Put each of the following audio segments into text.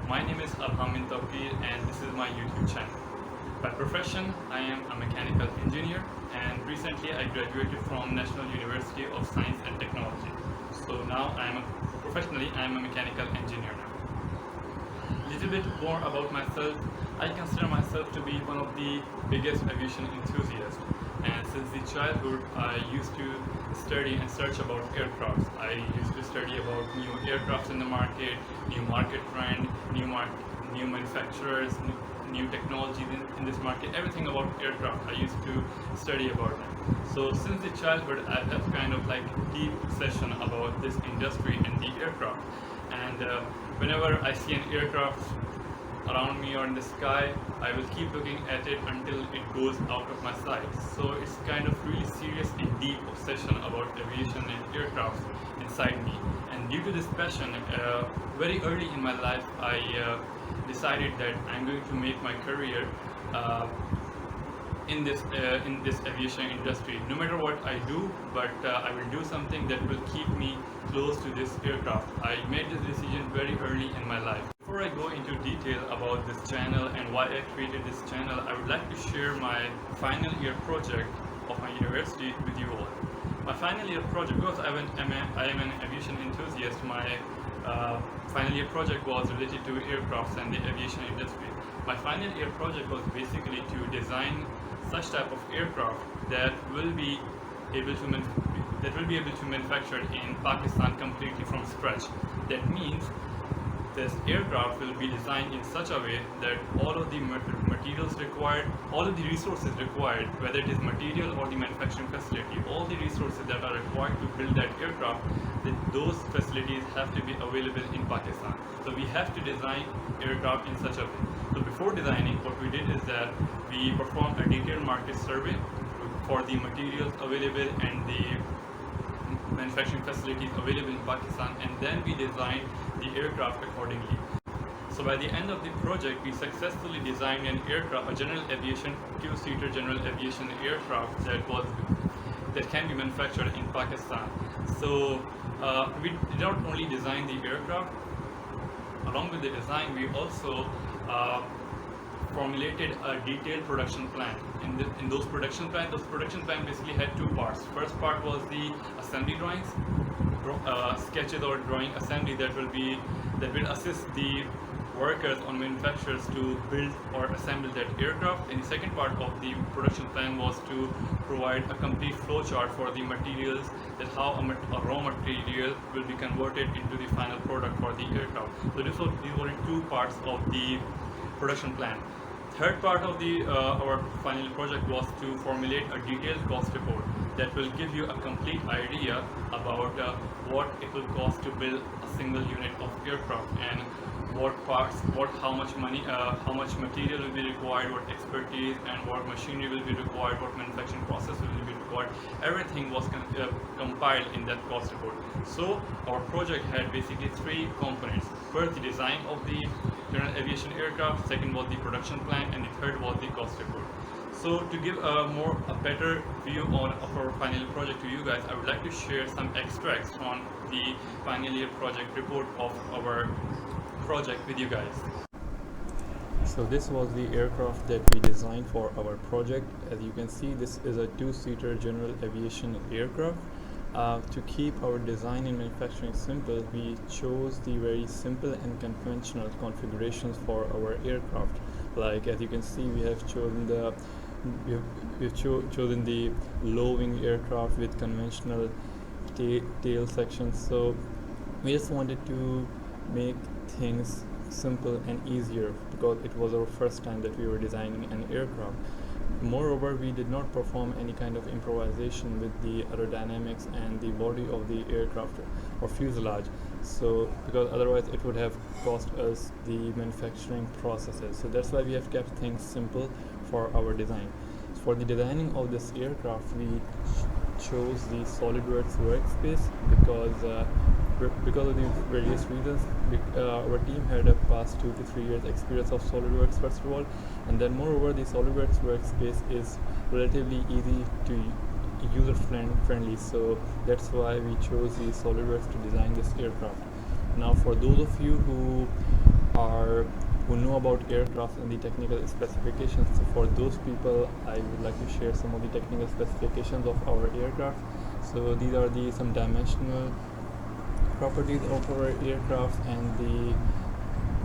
My name is Arhaam Bin Touqeer and this is my YouTube channel. By profession, I am a mechanical engineer and recently I graduated from National University of Science and Technology. So now professionally I am a mechanical engineer now. Little bit more about myself. I consider myself to be one of the biggest aviation enthusiasts, and since the childhood I used to study and search about aircrafts. I used to study about new aircrafts in the market, new market trend, new manufacturers, new technologies in this market, everything about aircraft I used to study about them. So since the childhood I have kind of like deep obsession about this industry and the aircraft, and whenever I see an aircraft around me or in the sky, I will keep looking at it until it goes out of my sight. So it's kind of really serious and deep obsession about aviation and aircraft inside me. And due to this passion, very early in my life, I decided that I'm going to make my career in this aviation industry. No matter what I do, but I will do something that will keep me close to this aircraft. I made this decision very early in my life. Before I go into detail about this channel and why I created this channel, I would like to share my final year project of my university with you all. My final year project, because I am an aviation enthusiast, my final year project was related to aircrafts and the aviation industry. My final year project was basically to design such type of aircraft that will be able to manufacture in Pakistan completely from scratch. That means this aircraft will be designed in such a way that all of the materials required, all of the resources required, whether it is material or the manufacturing facility, all the resources that are required to build that aircraft, those facilities have to be available in Pakistan. So we have to design aircraft in such a way. So before designing, what we did is that we performed a detailed market survey for the materials available and the manufacturing facilities available in Pakistan, and then we designed the aircraft accordingly. So by the end of the project, we successfully designed an aircraft, a general aviation, two-seater general aviation aircraft that can be manufactured in Pakistan. So we did not only design the aircraft, along with the design, we also formulated a detailed production plan. In those production plans basically had two parts. First part was the assembly drawings, sketches or drawing assembly that will assist the workers or manufacturers to build or assemble that aircraft. And the second part of the production plan was to provide a complete flow chart for the materials, that how a raw material will be converted into the final product for the aircraft. So these were two parts of the production plan. Third part of our final project was to formulate a detailed cost report that will give you a complete idea about what it will cost to build a single unit of aircraft, and what parts, how much money, how much material will be required, what expertise and what machinery will be required, what manufacturing process will be required. Everything was compiled in that cost report. So our project had basically three components. First, the design of the general aviation aircraft. Second was the production plan, and the third was the cost report. So to give a better view of our final year project to you guys, I would like to share some extracts from the final year project report of our project with you guys. So this was the aircraft that we designed for our project. As you can see, this is a two-seater general aviation aircraft. To keep our design and manufacturing simple, we chose the very simple and conventional configurations for our aircraft. Like as you can see, we have chosen the low wing aircraft with conventional tail sections. So we just wanted to make things simple and easier because it was our first time that we were designing an aircraft. Moreover, we did not perform any kind of improvisation with the aerodynamics and the body of the aircraft or fuselage, so because otherwise it would have cost us the manufacturing processes. So that's why we have kept things simple for our design. For the designing of this aircraft, we chose the SolidWorks workspace because of the various reasons. Our team had a past 2 to 3 years experience of SolidWorks first of all, and then moreover the SolidWorks workspace is relatively easy to user friendly, so that's why we chose the SolidWorks to design this aircraft. Now for those of you who are who know about aircraft and the technical specifications. So for those people, I would like to share some of the technical specifications of our aircraft. So these are the some dimensional properties of our aircraft and the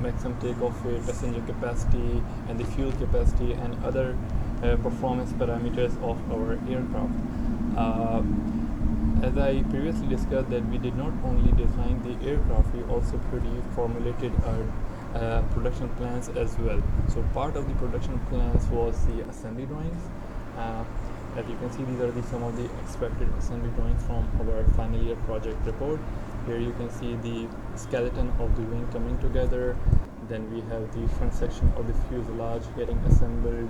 maximum takeoff weight, passenger capacity, and the fuel capacity, and other performance parameters of our aircraft. As I previously discussed, that we did not only design the aircraft, we also formulated our production plans as well. So part of the production plans was the assembly drawings. As you can see, these are some of the expected assembly drawings from our final year project report. Here you can see the skeleton of the wing coming together. Then we have the front section of the fuselage getting assembled.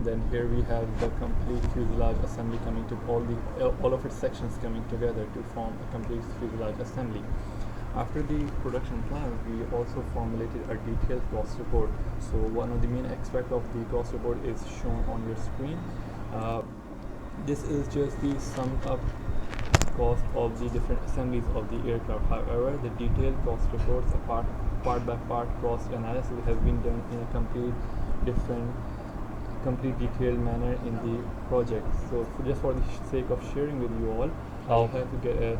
Then here we have the complete fuselage assembly coming to all of its sections coming together to form a complete fuselage assembly. After the production plans, we also formulated a detailed cost report. So one of the main aspects of the cost report is shown on your screen. This is just the summed up cost of the different assemblies of the aircraft. However, the detailed cost reports, part by part cost analysis, has been done in a complete detailed manner in the project. So just for the sake of sharing with you all, I'll have to get a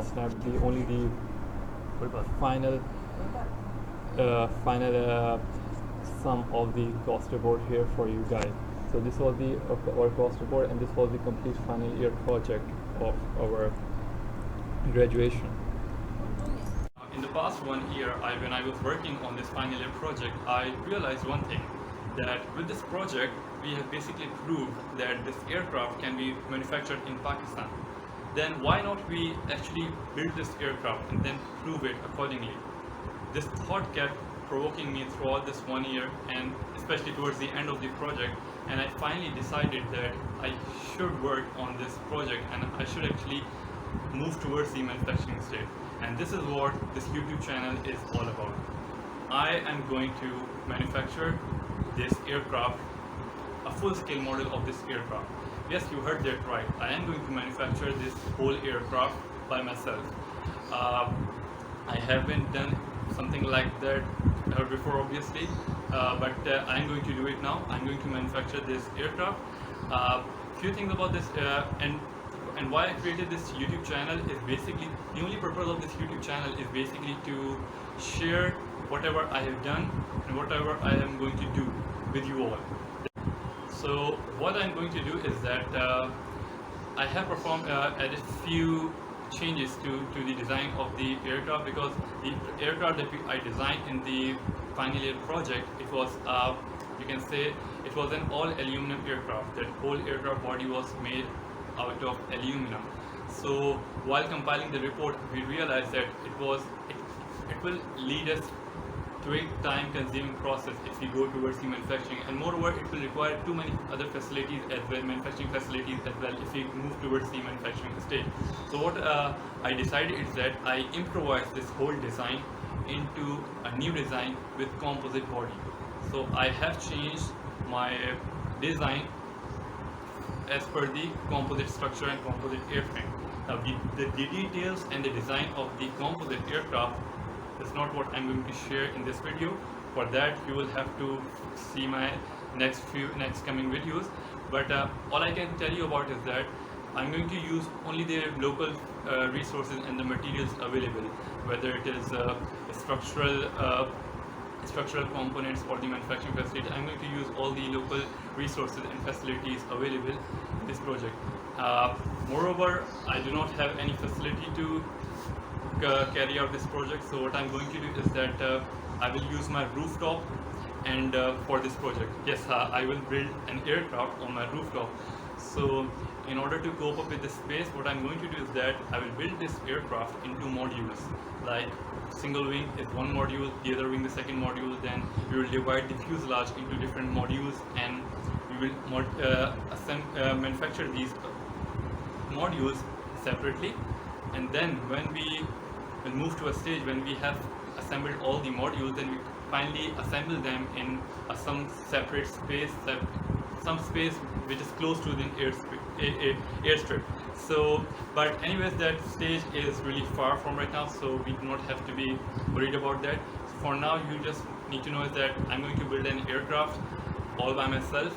snap the final sum of the cost report here for you guys. So this was our cost report, and this was the complete final year project of our graduation. In the past 1 year, when I was working on this final year project, I realized one thing, that with this project, we have basically proved that this aircraft can be manufactured in Pakistan. Then why not we actually build this aircraft and then prove it accordingly? This thought kept provoking me throughout this 1 year, and especially towards the end of the project, and I finally decided that I should work on this project and I should actually move towards the manufacturing state. And this is what this YouTube channel is all about. I am going to manufacture this aircraft, a full-scale model of this aircraft. Yes, you heard that right. I am going to manufacture this whole aircraft by myself. I haven't done something like that before, obviously, but I'm going to do it now. I'm going to manufacture this aircraft. Few things about this and why I created this YouTube channel is basically, the only purpose of this YouTube channel is basically to share whatever I have done and whatever I am going to do with you all. So what I'm going to do is that I have performed added few changes to the design of the aircraft, because the aircraft that I designed in the final year project, it was you can say it was an all aluminum aircraft. That whole aircraft body was made out of aluminum. So while compiling the report, we realized that it will lead us to a time-consuming process if we go towards the manufacturing, and moreover, it will require too many other facilities as well, manufacturing facilities as well, if we move towards the manufacturing stage. So what I decided is that I improvised this whole design into a new design with composite body. So I have changed my design as per the composite structure and composite airframe. Now the details and the design of the composite aircraft is not what I'm going to share in this video. For that, you will have to see my next coming videos. But all I can tell you about is that I'm going to use only the local resources and the materials available, whether it is structural components or the manufacturing facility. I'm going to use all the local resources and facilities available in this project. Moreover, I do not have any facility to carry out this project, so what I'm going to do is that I will use my rooftop and for this project. Yes, I will build an aircraft on my rooftop. So in order to cope up with the space, what I'm going to do is that I will build this aircraft into modules. Like single wing is one module, the other wing the second module, then we will divide the fuselage into different modules, and we will manufacture these modules separately. And then when we will move to a stage when we have assembled all the modules, then we finally assemble them in some separate space, some space which is close to the airstrip. So, but anyways, that stage is really far from right now, so we do not have to be worried about that. for now you just need to know is that I'm going to build an aircraft all by myself.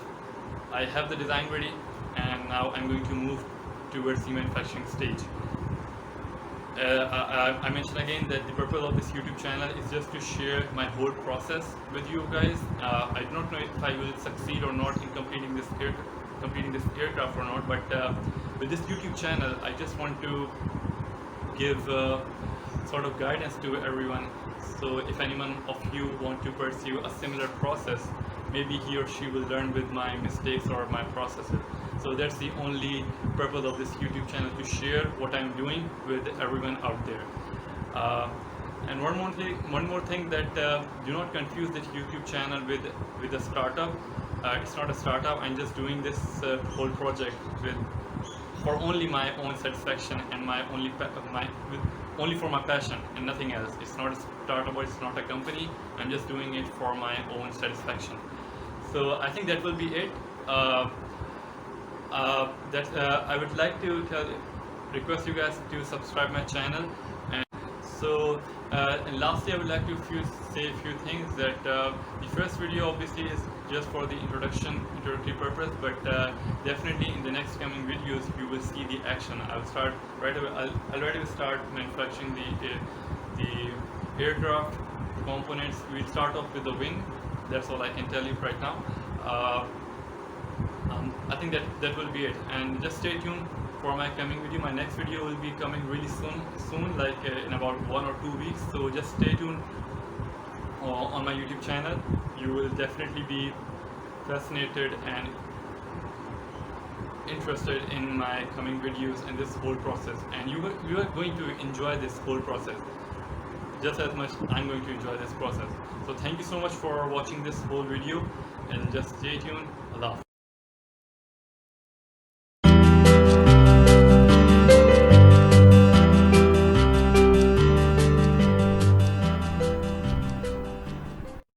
I have the design ready, and now I'm going to move towards the manufacturing stage. I mentioned again that the purpose of this YouTube channel is just to share my whole process with you guys. I do not know if I will succeed or not in completing this aircraft or not, but with this YouTube channel I just want to give sort of guidance to everyone. So if anyone of you want to pursue a similar process, maybe he or she will learn with my mistakes or my processes. So that's the only purpose of this YouTube channel, to share what I'm doing with everyone out there. And one more thing that do not confuse this YouTube channel with a startup. It's not a startup. I'm just doing this whole project for only my own satisfaction and only for my passion and nothing else. It's not a startup or it's not a company. I'm just doing it for my own satisfaction. So I think that will be it. I would like to request you guys to subscribe my channel. And so and lastly, I would like to say a few things. That the first video obviously is just for the introductory purpose, but definitely in the next coming videos you will see the action. I'll start right away. I'll right away start manufacturing the aircraft components. We'll start off with the wing. That's all I can tell you right now. I think that will be it, and just stay tuned for my coming video. My next video will be coming really soon, like in about 1 or 2 weeks. So just stay tuned on my YouTube channel. You will definitely be fascinated and interested in my coming videos and this whole process, and you are going to enjoy this whole process just as much I'm going to enjoy this process. So thank you so much for watching this whole video, and just stay tuned. Allah Hafiz.